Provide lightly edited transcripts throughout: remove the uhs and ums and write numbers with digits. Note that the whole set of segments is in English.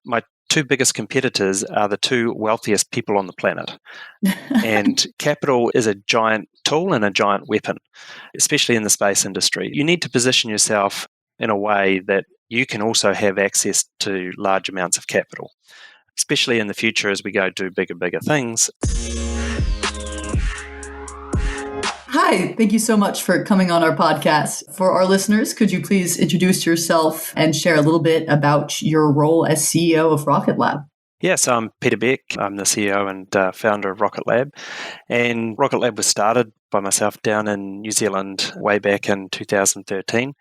my two biggest competitors are the two wealthiest people on the planet. And capital is a giant tool and a giant weapon, especially in the space industry. You need to position yourself in a way that you can also have access to large amounts of capital, especially in the future as we go do bigger things. Hi, thank you so much for coming on our podcast. For our listeners, could you please introduce yourself and share a little bit about your role as CEO of Rocket Lab? Yes, I'm Peter Beck. I'm the CEO and founder of Rocket Lab. And Rocket Lab was started by myself down in New Zealand way back in 2013.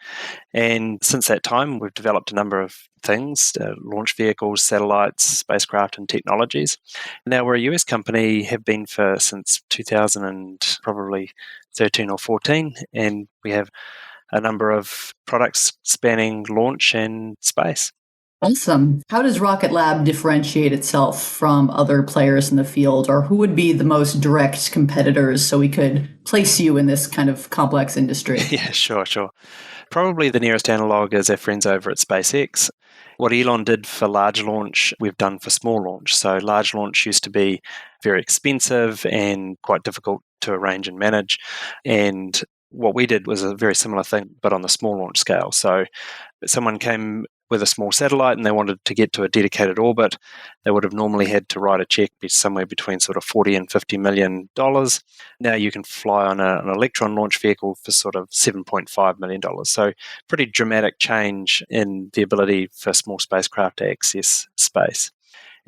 And since that time, we've developed a number of things, launch vehicles, satellites, spacecraft, and technologies. Now, we're a US company, have been since 2000 and probably 13 or 14, and we have a number of products spanning launch and space. Awesome. How does Rocket Lab differentiate itself from other players in the field, or who would be the most direct competitors so we could place you in this kind of complex industry? Yeah, sure. Probably the nearest analog is our friends over at SpaceX. What Elon did for large launch, we've done for small launch. So large launch used to be very expensive and quite difficult to arrange and manage. And what we did was a very similar thing, but on the small launch scale. So someone came with a small satellite and they wanted to get to a dedicated orbit, they would have normally had to write a check somewhere between sort of $40 and $50 million. Now you can fly on an Electron launch vehicle for sort of $7.5 million. So pretty dramatic change in the ability for small spacecraft to access space.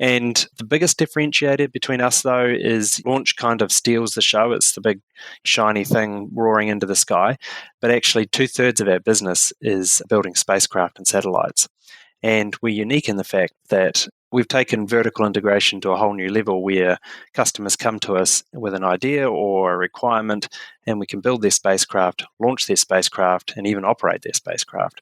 And the biggest differentiator between us, though, is launch kind of steals the show. It's the big, shiny thing roaring into the sky. But actually, 2/3 of our business is building spacecraft and satellites. And we're unique in the fact that we've taken vertical integration to a whole new level where customers come to us with an idea or a requirement, and we can build their spacecraft, launch their spacecraft, and even operate their spacecraft.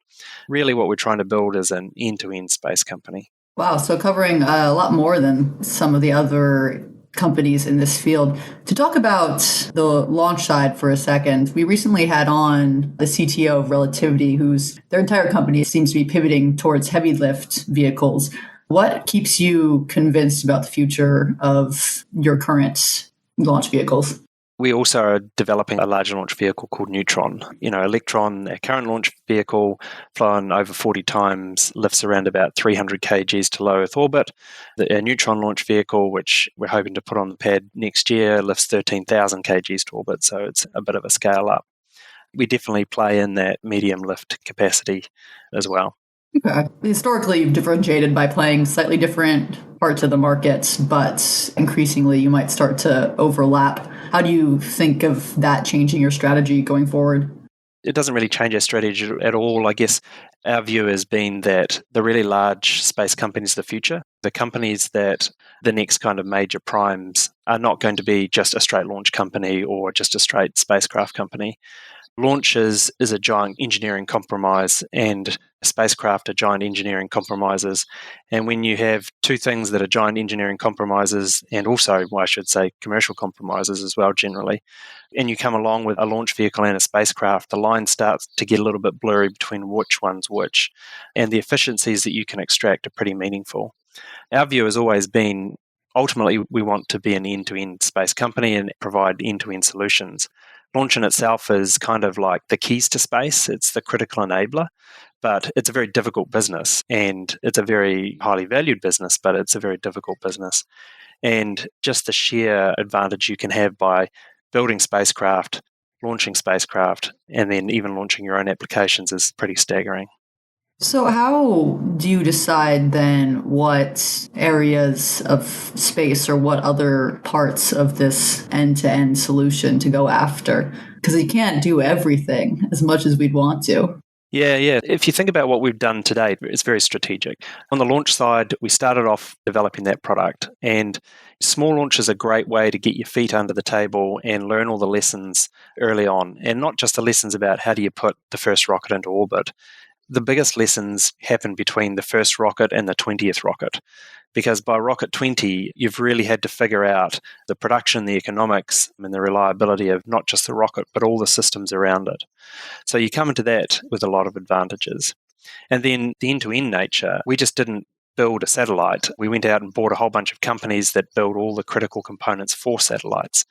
Really, what we're trying to build is an end-to-end space company. Wow, so covering a lot more than some of the other companies in this field. To talk about the launch side for a second, we recently had on the CTO of Relativity, their entire company seems to be pivoting towards heavy lift vehicles. What keeps you convinced about the future of your current launch vehicles? We also are developing a larger launch vehicle called Neutron. Electron, our current launch vehicle, flown over 40 times, lifts around about 300 kgs to low Earth orbit. Our Neutron launch vehicle, which we're hoping to put on the pad next year, lifts 13,000 kgs to orbit, so it's a bit of a scale up. We definitely play in that medium lift capacity as well. Okay. Historically, you've differentiated by playing slightly different parts of the market, but increasingly you might start to overlap. How do you think of that changing your strategy going forward? It doesn't really change our strategy at all. I guess our view has been that the really large space companies of the future, the companies that the next kind of major primes are not going to be just a straight launch company or just a straight spacecraft company. Launch is a giant engineering compromise, and spacecraft are giant engineering compromises. And when you have two things that are giant engineering compromises, and also, well, I should say, commercial compromises as well, generally, and you come along with a launch vehicle and a spacecraft, the line starts to get a little bit blurry between which one's which. And the efficiencies that you can extract are pretty meaningful. Our view has always been, ultimately, we want to be an end-to-end space company and provide end-to-end solutions. Launch in itself is kind of like the keys to space. It's the critical enabler, but it's a very difficult business, and it's a very highly valued business, but it's a very difficult business. And just the sheer advantage you can have by building spacecraft, launching spacecraft, and then even launching your own applications is pretty staggering. So how do you decide then what areas of space or what other parts of this end-to-end solution to go after? Because you can't do everything as much as we'd want to. Yeah. If you think about what we've done today, it's very strategic. On the launch side, we started off developing that product, and small launch is a great way to get your feet under the table and learn all the lessons early on, and not just the lessons about how do you put the first rocket into orbit. The biggest lessons happen between the first rocket and the 20th rocket, because by rocket 20, you've really had to figure out the production, the economics, and the reliability of not just the rocket, but all the systems around it. So you come into that with a lot of advantages. And then the end-to-end nature, we just didn't build a satellite, we went out and bought a whole bunch of companies that build all the critical components for satellites.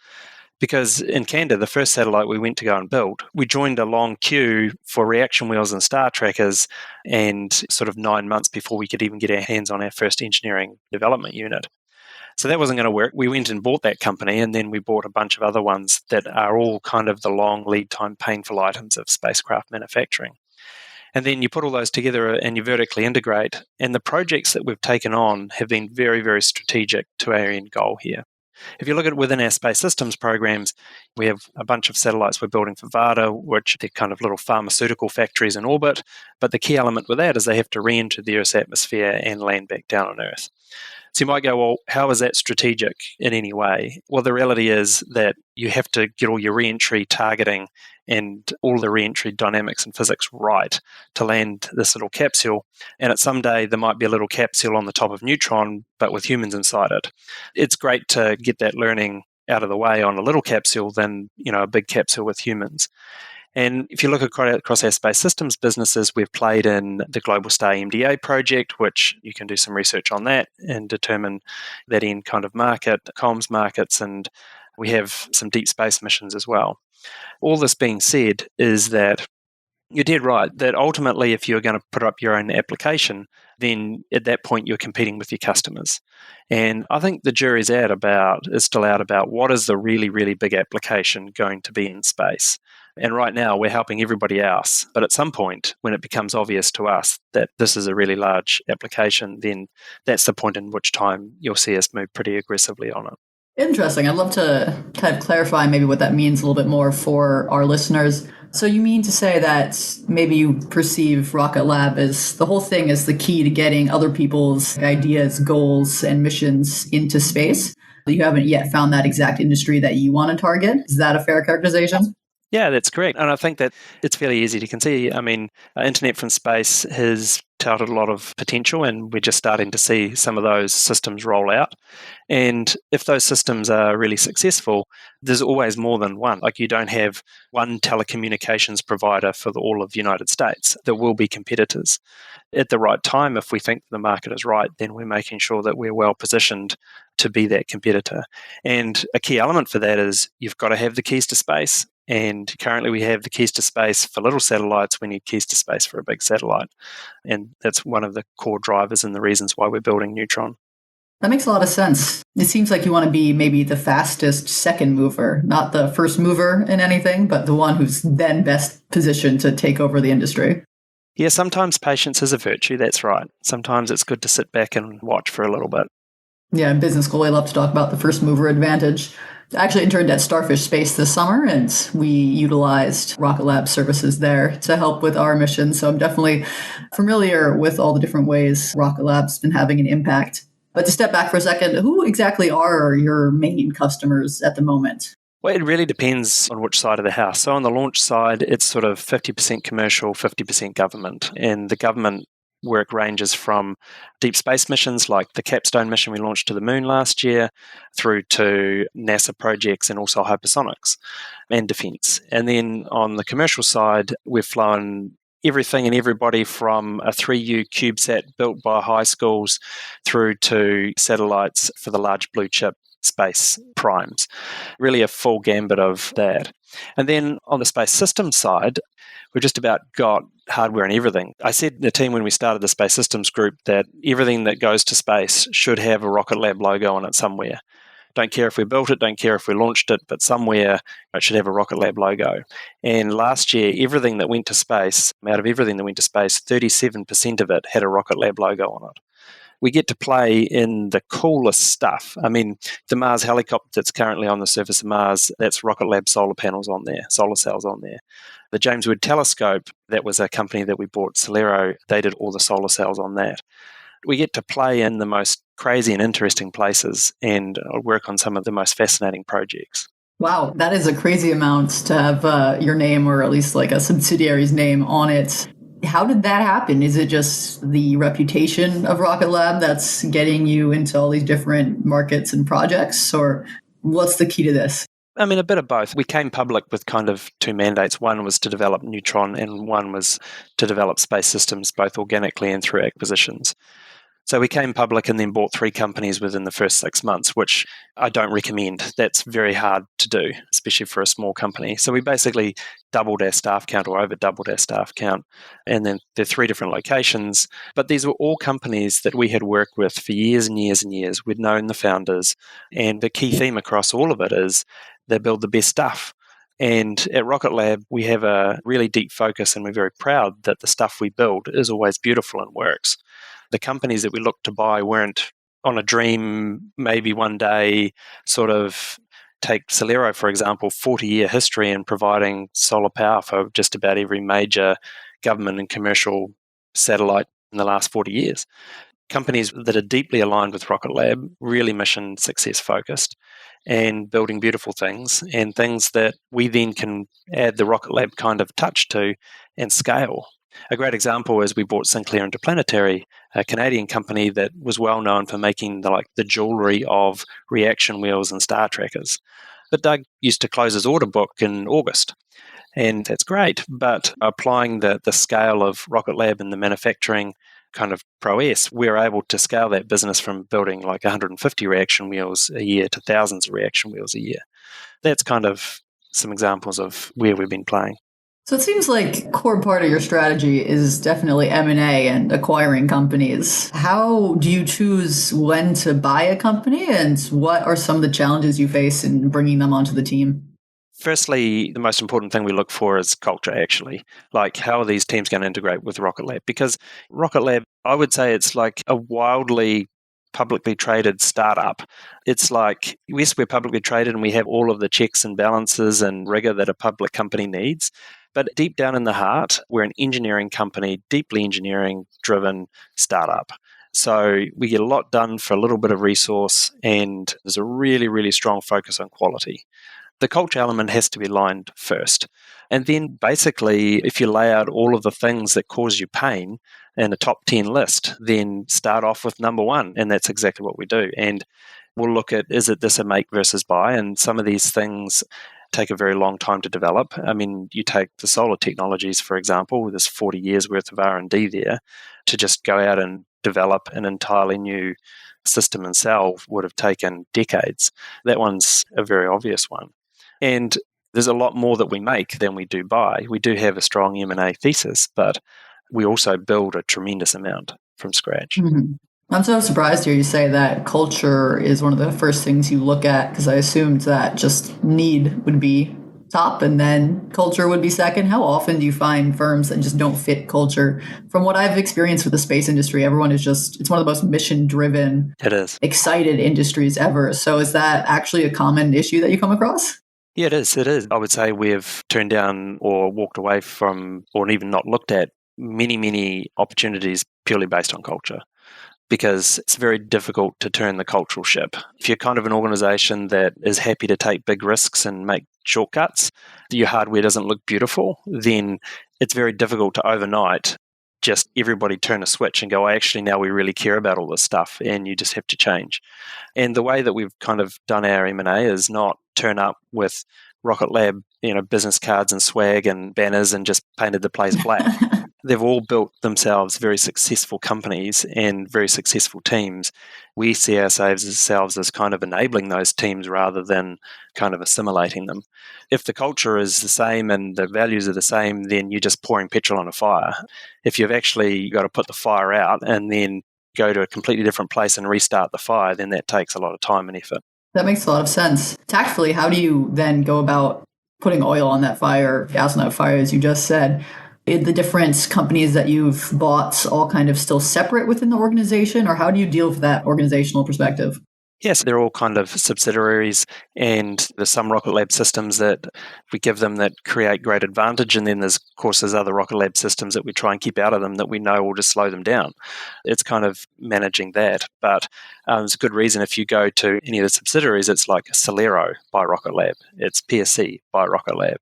Because in Canada, the first satellite we went to go and build, we joined a long queue for reaction wheels and star trackers, and sort of 9 months before we could even get our hands on our first engineering development unit. So that wasn't going to work. We went and bought that company, and then we bought a bunch of other ones that are all kind of the long lead time, painful items of spacecraft manufacturing. And then you put all those together and you vertically integrate. And the projects that we've taken on have been very, very strategic to our end goal here. If you look at it within our space systems programs, we have a bunch of satellites we're building for VADA, which they're kind of little pharmaceutical factories in orbit. But the key element with that is they have to re-enter the Earth's atmosphere and land back down on Earth. So you might go, well, how is that strategic in any way? Well, the reality is that you have to get all your re-entry targeting and all the re-entry dynamics and physics right to land this little capsule. And at some day, there might be a little capsule on the top of Neutron, but with humans inside it. It's great to get that learning out of the way on a little capsule than, a big capsule with humans. And if you look across our space systems businesses, we've played in the Global Star MDA project, which you can do some research on that and determine that end kind of market, comms markets, and we have some deep space missions as well. All this being said is that you're dead right, that ultimately if you're going to put up your own application, then at that point you're competing with your customers. And I think the jury's is still out about what is the really, really big application going to be in space. And right now we're helping everybody else. But at some point, when it becomes obvious to us that this is a really large application, then that's the point in which time you'll see us move pretty aggressively on it. Interesting. I'd love to kind of clarify maybe what that means a little bit more for our listeners. So you mean to say that maybe you perceive Rocket Lab as the whole thing is the key to getting other people's ideas, goals, and missions into space? You haven't yet found that exact industry that you want to target. Is that a fair characterization? Yeah, that's correct. And I think that it's fairly easy to conceive. I mean, Internet from Space has touted a lot of potential, and we're just starting to see some of those systems roll out. And if those systems are really successful, there's always more than one. Like, you don't have one telecommunications provider for all of the United States. There will be competitors. At the right time, if we think the market is right, then we're making sure that we're well positioned to be that competitor. And a key element for that is you've got to have the keys to space. And currently we have the keys to space for little satellites. We need keys to space for a big satellite. And that's one of the core drivers and the reasons why we're building Neutron. That makes a lot of sense. It seems like you want to be maybe the fastest second mover, not the first mover in anything, but the one who's then best positioned to take over the industry. Yeah, sometimes patience is a virtue, that's right. Sometimes it's good to sit back and watch for a little bit. Yeah, in business school, I love to talk about the first mover advantage. I actually interned at Starfish Space this summer, and we utilized Rocket Lab services there to help with our mission. So I'm definitely familiar with all the different ways Rocket Lab's been having an impact. But to step back for a second, who exactly are your main customers at the moment? Well, it really depends on which side of the house. So on the launch side, it's sort of 50% commercial, 50% government. And the government work ranges from deep space missions like the Capstone mission we launched to the moon last year, through to NASA projects and also hypersonics and defense. And then on the commercial side, we've flown everything and everybody from a 3U CubeSat built by high schools through to satellites for the large blue chip space primes. Really a full gambit of that. And then on the space systems side, we've just about got hardware and everything. I said to the team when we started the Space Systems Group that everything that goes to space should have a Rocket Lab logo on it somewhere. Don't care if we built it, don't care if we launched it, but somewhere it should have a Rocket Lab logo. And last year, everything that went to space, out of everything that went to space, 37% of it had a Rocket Lab logo on it. We get to play in the coolest stuff. I mean, the Mars helicopter that's currently on the surface of Mars, that's Rocket Lab solar panels on there, solar cells on there. The James Webb Telescope, that was a company that we bought, Solero, they did all the solar cells on that. We get to play in the most crazy and interesting places and work on some of the most fascinating projects. Wow, that is a crazy amount to have your name, or at least like a subsidiary's name, on it. How did that happen? Is it just the reputation of Rocket Lab that's getting you into all these different markets and projects, or what's the key to this? I mean, a bit of both. We came public with kind of two mandates. One was to develop Neutron, and one was to develop space systems, both organically and through acquisitions. So we came public and then bought 3 companies within the first 6 months, which I don't recommend. That's very hard to do, especially for a small company. So we basically doubled our staff count or over doubled our staff count. And then there are 3 different locations. But these were all companies that we had worked with for years and years and years. We'd known the founders. And the key theme across all of it is they build the best stuff. And at Rocket Lab, we have a really deep focus, and we're very proud that the stuff we build is always beautiful and works. The companies that we looked to buy weren't on a dream, maybe one day, sort of. Take Solero, for example, 40-year history in providing solar power for just about every major government and commercial satellite in the last 40 years. Companies that are deeply aligned with Rocket Lab, really mission success focused, and building beautiful things, and things that we then can add the Rocket Lab kind of touch to and scale. A great example is we bought Sinclair Interplanetary, a Canadian company that was well known for making the jewelry of reaction wheels and star trackers. But Doug used to close his order book in August, and that's great. But applying the scale of Rocket Lab and the manufacturing kind of prowess, we're able to scale that business from building 150 reaction wheels a year to thousands of reaction wheels a year. That's kind of some examples of where we've been playing. So it seems like a core part of your strategy is definitely M&A and acquiring companies. How do you choose when to buy a company, and what are some of the challenges you face in bringing them onto the team? Firstly, the most important thing we look for is culture, actually. How are these teams going to integrate with Rocket Lab? Because Rocket Lab, I would say it's like a wildly publicly traded startup. It's like, yes, we're publicly traded and we have all of the checks and balances and rigor that a public company needs. But deep down in the heart, we're an engineering company, deeply engineering-driven startup. So we get a lot done for a little bit of resource, and there's a really, really strong focus on quality. The culture element has to be aligned first. And then basically, if you lay out all of the things that cause you pain in a top 10 list, then start off with number 1. And that's exactly what we do. And we'll look at, is it this a make versus buy? And some of these things take a very long time to develop. I mean, you take the solar technologies, for example, there's 40 years worth of R&D there. To just go out and develop an entirely new system and cell would have taken decades. That one's a very obvious one. And there's a lot more that we make than we do buy. We do have a strong M&A thesis, but we also build a tremendous amount from scratch. Mm-hmm. I'm so surprised to hear you say that culture is one of the first things you look at, because I assumed that just need would be top and then culture would be second. How often do you find firms that just don't fit culture? From what I've experienced with the space industry, everyone is it's one of the most mission-driven, it is, excited industries ever. So is that actually a common issue that you come across? Yeah, it is. It is. I would say we've turned down or walked away from, or even not looked at, many, many opportunities purely based on culture, because it's very difficult to turn the cultural ship. If you're kind of an organization that is happy to take big risks and make shortcuts, your hardware doesn't look beautiful, then it's very difficult to overnight just everybody turn a switch and go, actually, now we really care about all this stuff, and you just have to change. And the way that we've kind of done our M&A is not turn up with Rocket Lab, business cards and swag and banners and just painted the place black. They've all built themselves very successful companies and very successful teams. We see ourselves as kind of enabling those teams rather than kind of assimilating them. If the culture is the same and the values are the same, then you're just pouring petrol on a fire. If you've actually got to put the fire out and then go to a completely different place and restart the fire, then that takes a lot of time and effort. That makes a lot of sense. Tactfully, how do you then go about putting oil on that fire, gas on that fire, as you just said? Are the different companies that you've bought all kind of still separate within the organization, or how do you deal with that organizational perspective? Yes, they're all kind of subsidiaries, and there's some Rocket Lab systems that we give them that create great advantage, and then there's other Rocket Lab systems that we try and keep out of them that we know will just slow them down. It's kind of managing that, but there's a good reason. If you go to any of the subsidiaries, it's like Solero by Rocket Lab, it's PSC by Rocket Lab,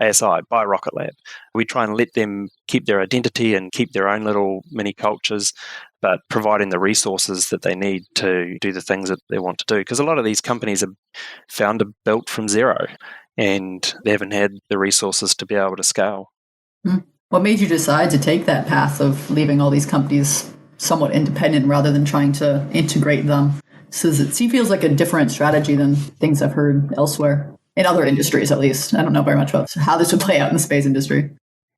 ASI by Rocket Lab. We try and let them keep their identity and keep their own little mini cultures, but providing the resources that they need to do the things that they want to do. Because a lot of these companies are built from zero, and they haven't had the resources to be able to scale. What made you decide to take that path of leaving all these companies somewhat independent rather than trying to integrate them. So it feels like a different strategy than things I've heard elsewhere, in other industries at least. I don't know very much about how this would play out in the space industry.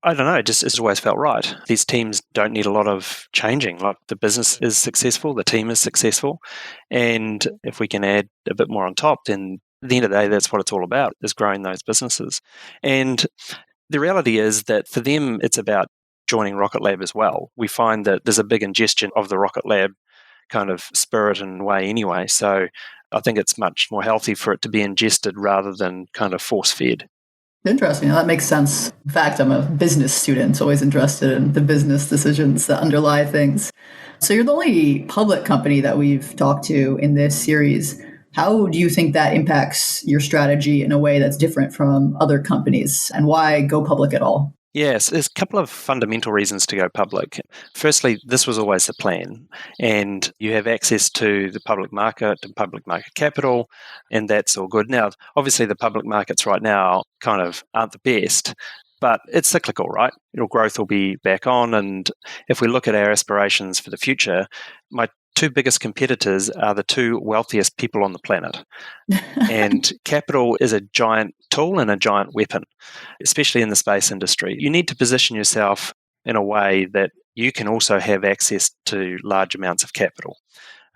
I don't know, it's always felt right. These teams don't need a lot of changing. Like, the business is successful, the team is successful, and if we can add a bit more on top, then at the end of the day, that's what it's all about, is growing those businesses. And the reality is that for them, it's about joining Rocket Lab as well. We find that there's a big ingestion of the Rocket Lab kind of spirit and way anyway. So I think it's much more healthy for it to be ingested rather than kind of force-fed. Interesting. That makes sense. In fact, I'm a business student, always interested in the business decisions that underlie things. So you're the only public company that we've talked to in this series. How do you think that impacts your strategy in a way that's different from other companies? And why go public at all? Yes, there's a couple of fundamental reasons to go public. Firstly, this was always the plan, and you have access to the public market and public market capital, and that's all good. Now, obviously, the public markets right now kind of aren't the best, but it's cyclical, right? Your growth will be back on, and if we look at our aspirations for the future, my two biggest competitors are the two wealthiest people on the planet. And capital is a giant tool and a giant weapon, especially in the space industry. You need to position yourself in a way that you can also have access to large amounts of capital,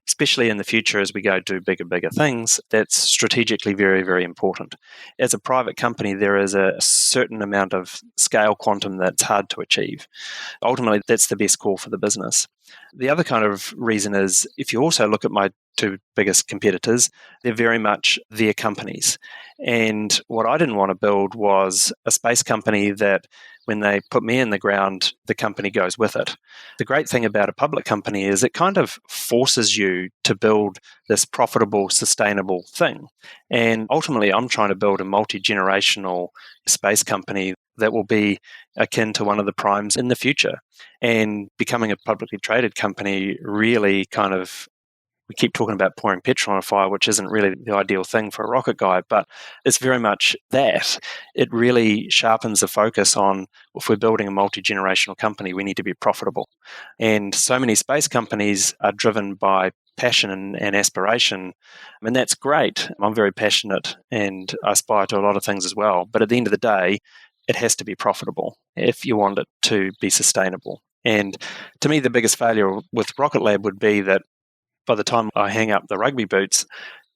especially in the future as we go do bigger things. That's strategically very, very important. As a private company, there is a certain amount of scale quantum that's hard to achieve. Ultimately, that's the best call for the business. The other kind of reason is, if you also look at my two biggest competitors, they're very much their companies. And what I didn't want to build was a space company that when they put me in the ground, the company goes with it. The great thing about a public company is it kind of forces you to build this profitable, sustainable thing. And ultimately, I'm trying to build a multi-generational space company that will be akin to one of the primes in the future. And becoming a publicly traded company really kind of, we keep talking about pouring petrol on a fire, which isn't really the ideal thing for a rocket guy, but it's very much that. It really sharpens the focus on, if we're building a multi-generational company, we need to be profitable. And so many space companies are driven by passion and aspiration, and that's great. I'm very passionate and I aspire to a lot of things as well. But at the end of the day, it has to be profitable if you want it to be sustainable. And to me, the biggest failure with Rocket Lab would be that by the time I hang up the rugby boots,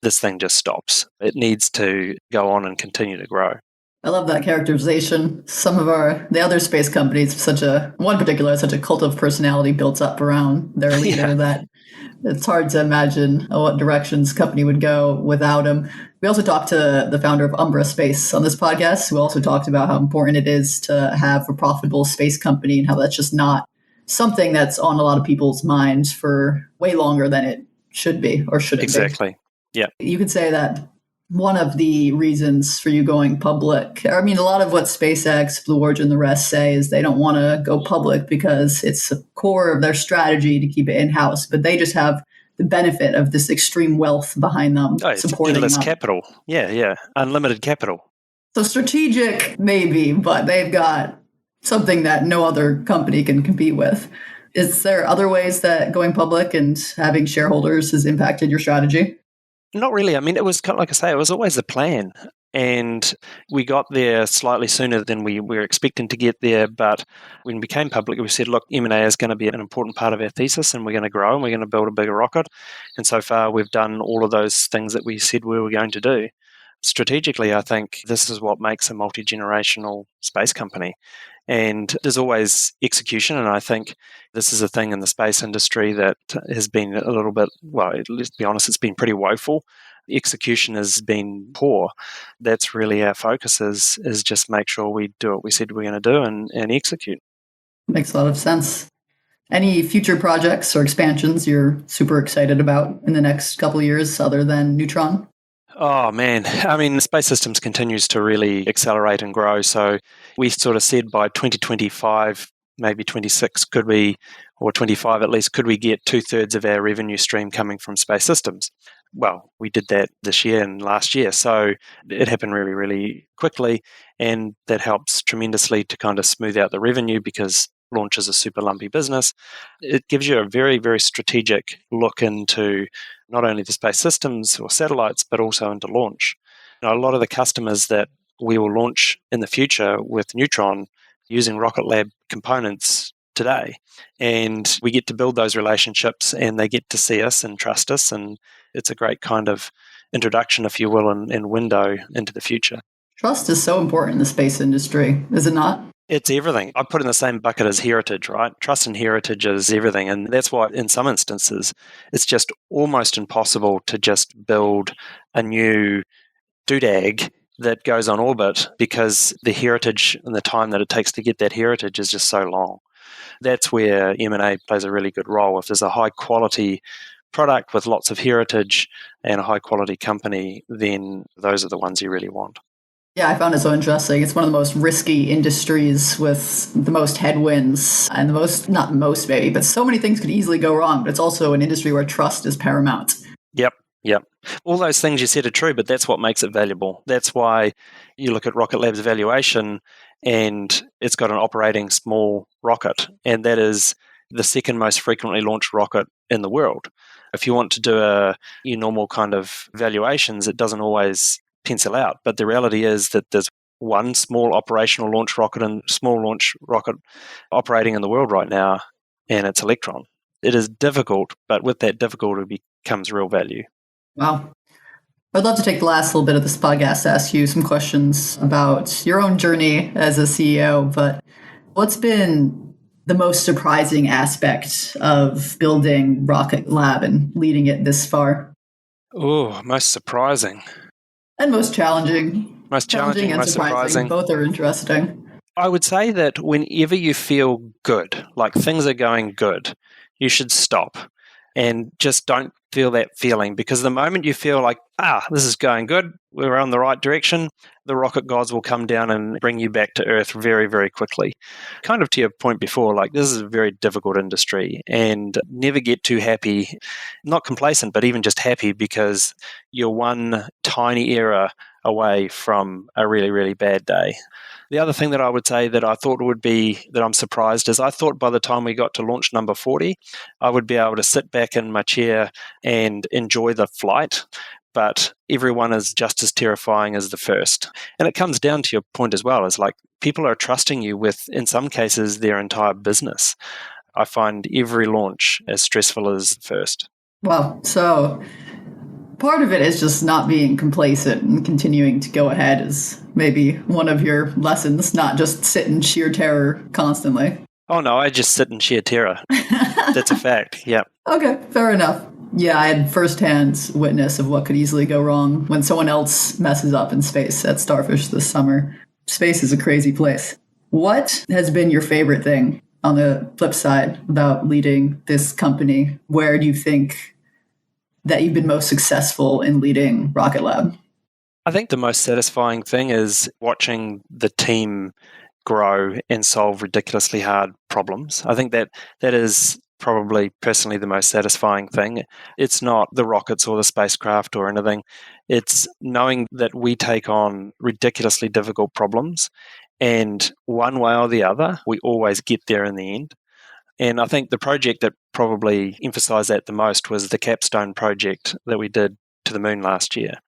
this thing just stops. It needs to go on and continue to grow. I love that characterization. Some of the other space companies, one particular, such a cult of personality built up around their leader that it's hard to imagine what directions company would go without him. We also talked to the founder of Umbra Space on this podcast, who also talked about how important it is to have a profitable space company and how that's just not something that's on a lot of people's minds for way longer than it should be or shouldn't be. Exactly. Yeah. You could say that one of the reasons for you going public, I mean, a lot of what SpaceX, Blue Origin, the rest say is they don't want to go public because it's the core of their strategy to keep it in-house, but they just have the benefit of this extreme wealth behind them supporting endless them. Capital. Yeah. Unlimited capital. So strategic, maybe, but they've got something that no other company can compete with. Is there other ways that going public and having shareholders has impacted your strategy? Not really. I mean, it was kind of, like I say, it was always the plan. And we got there slightly sooner than we were expecting to get there. But when we became public, we said, look, M&A is going to be an important part of our thesis, and we're going to grow and we're going to build a bigger rocket. And so far, we've done all of those things that we said we were going to do. Strategically, I think this is what makes a multi-generational space company. And there's always execution, and I think this is a thing in the space industry that has been a little bit, well, let's be honest, it's been pretty woeful. Execution has been poor. That's really our focus, is just make sure we do what we said we're going to do and execute. Makes a lot of sense. Any future projects or expansions you're super excited about in the next couple of years other than Neutron? Oh, man. I mean, space systems continues to really accelerate and grow. So we sort of said by 2025, maybe 26, or 25 at least, could we get 2/3 of our revenue stream coming from space systems? Well, we did that this year and last year. So it happened really, really quickly. And that helps tremendously to kind of smooth out the revenue, because launch is a super lumpy business. It gives you a very, very strategic look into not only the space systems or satellites, but also into launch. A lot of the customers that we will launch in the future with Neutron using Rocket Lab components today. And we get to build those relationships and they get to see us and trust us. And it's a great kind of introduction, if you will, and window into the future. Trust is so important in the space industry, is it not? It's everything. I put in the same bucket as heritage, right? Trust and heritage is everything. And that's why, in some instances, it's just almost impossible to just build a new doodag that goes on orbit because the heritage and the time that it takes to get that heritage is just so long. That's where M&A plays a really good role. If there's a high quality product with lots of heritage and a high quality company, then those are the ones you really want. Yeah, I found it so interesting. It's one of the most risky industries with the most headwinds and the most, not most maybe, but so many things could easily go wrong. But it's also an industry where trust is paramount. Yep. All those things you said are true, but that's what makes it valuable. That's why you look at Rocket Lab's valuation and it's got an operating small rocket, and that is the second most frequently launched rocket in the world. If you want to do your normal kind of valuations, it doesn't always pencil out. But the reality is that there's one small operational launch rocket and small launch rocket operating in the world right now, and it's Electron. It is difficult, but with that difficulty becomes real value. Wow. I'd love to take the last little bit of this podcast to ask you some questions about your own journey as a CEO, but what's been the most surprising aspect of building Rocket Lab and leading it this far? Oh, most surprising. And most challenging. Most challenging, And most surprising. Both are interesting. I would say that whenever you feel good, like things are going good, you should stop and just don't feel that feeling, because the moment you feel like, this is going good, we're on the right direction, the rocket gods will come down and bring you back to earth very, very quickly. Kind of to your point before, like this is a very difficult industry, and never get too happy, not complacent, but even just happy, because you're one tiny error away from a really, really bad day. The other thing that I would say that I thought would be that I'm surprised is I thought by the time we got to launch number 40, I would be able to sit back in my chair and enjoy the flight. But everyone is just as terrifying as the first. And it comes down to your point as well, is like people are trusting you with, in some cases, their entire business. I find every launch as stressful as the first. Wow. So part of it is just not being complacent and continuing to go ahead is maybe one of your lessons, not just sit in sheer terror constantly. Oh, no, I just sit in sheer terror. That's a fact. Yeah. Okay, fair enough. Yeah, I had firsthand witness of what could easily go wrong when someone else messes up in space at Starfish this summer. Space is a crazy place. What has been your favorite thing on the flip side about leading this company? Where do you think that you've been most successful in leading Rocket Lab? I think the most satisfying thing is watching the team grow and solve ridiculously hard problems. I think that is probably personally the most satisfying thing. It's not the rockets or the spacecraft or anything. It's knowing that we take on ridiculously difficult problems, and one way or the other, we always get there in the end. And I think the project that probably emphasized that the most was the capstone project that we did to the moon last year.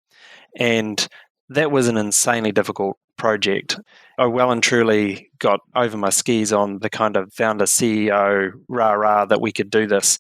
And that was an insanely difficult project. I well and truly got over my skis on the kind of founder CEO rah-rah that we could do this.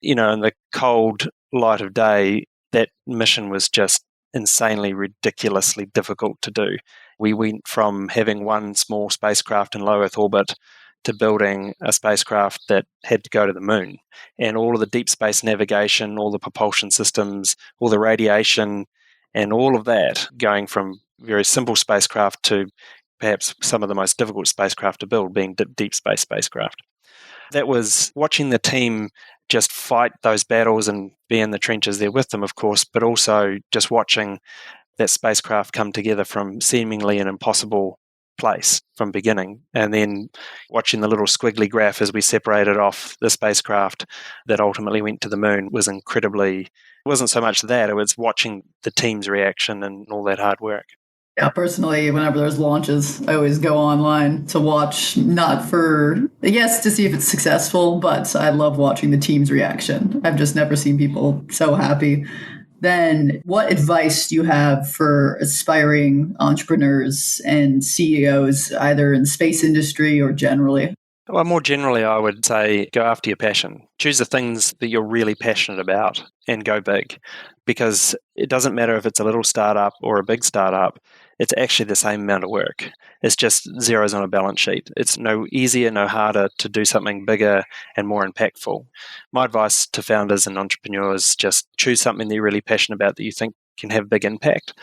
In the cold light of day, that mission was just insanely, ridiculously difficult to do. We went from having one small spacecraft in low Earth orbit to building a spacecraft that had to go to the moon. And all of the deep space navigation, all the propulsion systems, all the radiation, and all of that, going from very simple spacecraft to perhaps some of the most difficult spacecraft to build, being deep space spacecraft. That was watching the team just fight those battles and be in the trenches there with them, of course, but also just watching that spacecraft come together from seemingly an impossible place from beginning, and then watching the little squiggly graph as we separated off the spacecraft that ultimately went to the moon was incredibly. It wasn't so much that, it was watching the team's reaction and all that hard work. Yeah, personally, whenever there's launches, I always go online to watch, not for, yes, to see if it's successful, but I love watching the team's reaction. I've just never seen people so happy. Then, what advice do you have for aspiring entrepreneurs and CEOs, either in the space industry or generally? Well, more generally, I would say go after your passion. Choose the things that you're really passionate about and go big, because it doesn't matter if it's a little startup or a big startup, it's actually the same amount of work. It's just zeros on a balance sheet. It's no easier, no harder to do something bigger and more impactful. My advice to founders and entrepreneurs, just choose something that you're really passionate about that you think can have big impact,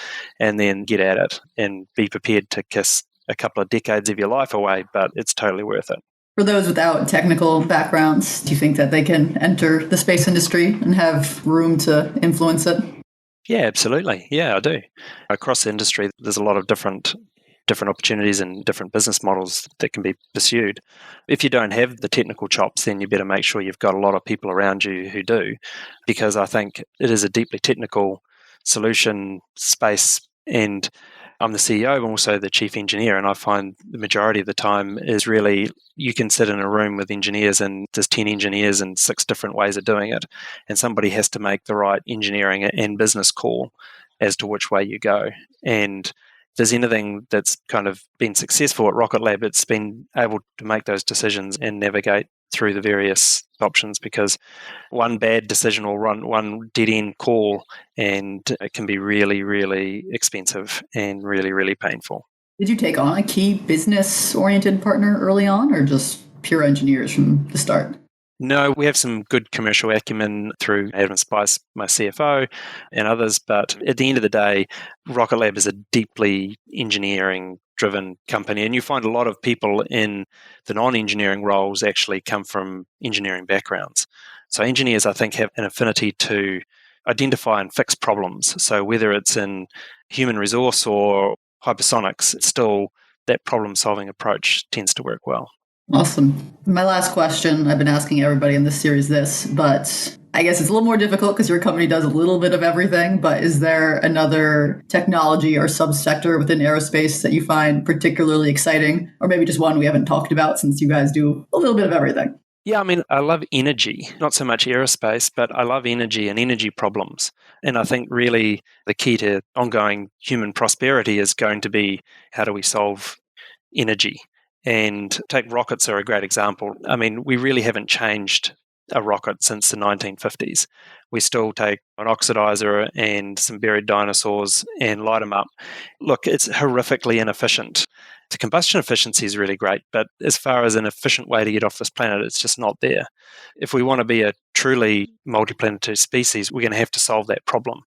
and then get at it and be prepared to kiss a couple of decades of your life away, but it's totally worth it. For those without technical backgrounds, do you think that they can enter the space industry and have room to influence it? Yeah, absolutely. Yeah, I do. Across the industry, there's a lot of different opportunities and different business models that can be pursued. If you don't have the technical chops, then you better make sure you've got a lot of people around you who do, because I think it is a deeply technical solution space. And I'm the CEO, I'm also the chief engineer, and I find the majority of the time is really you can sit in a room with engineers and there's 10 engineers and 6 different ways of doing it, and somebody has to make the right engineering and business call as to which way you go. And if there's anything that's kind of been successful at Rocket Lab, it's been able to make those decisions and navigate through the various options, because one bad decision or one dead end call, and it can be really, really expensive and really, really painful. Did you take on a key business oriented partner early on, or just pure engineers from the start? No, we have some good commercial acumen through Adam Spice, my CFO, and others. But at the end of the day, Rocket Lab is a deeply engineering driven company. And you find a lot of people in the non engineering roles actually come from engineering backgrounds. So engineers, I think, have an affinity to identify and fix problems. So whether it's in human resource or hypersonics, it's still that problem solving approach tends to work well. Awesome. My last question, I've been asking everybody in this series this, but I guess it's a little more difficult because your company does a little bit of everything. But is there another technology or subsector within aerospace that you find particularly exciting? Or maybe just one we haven't talked about, since you guys do a little bit of everything? Yeah, I mean, I love energy, not so much aerospace, but I love energy and energy problems. And I think really the key to ongoing human prosperity is going to be how do we solve energy? And take rockets are a great example. I mean, we really haven't changed a rocket since the 1950s. We still take an oxidizer and some buried dinosaurs and light them up. Look, it's horrifically inefficient. The combustion efficiency is really great, but as far as an efficient way to get off this planet, it's just not there. If we want to be a truly multiplanetary species, we're going to have to solve that problem.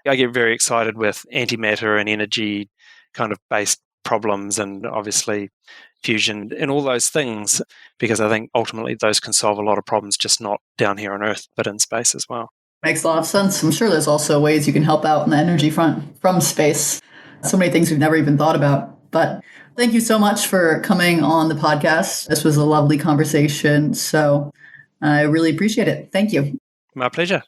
I get very excited with antimatter and energy kind of based problems, and obviously fusion and all those things, because I think ultimately those can solve a lot of problems, just not down here on Earth, but in space as well. Makes a lot of sense. I'm sure there's also ways you can help out in the energy front from space. So many things we've never even thought about. But thank you so much for coming on the podcast. This was a lovely conversation. So I really appreciate it. Thank you. My pleasure.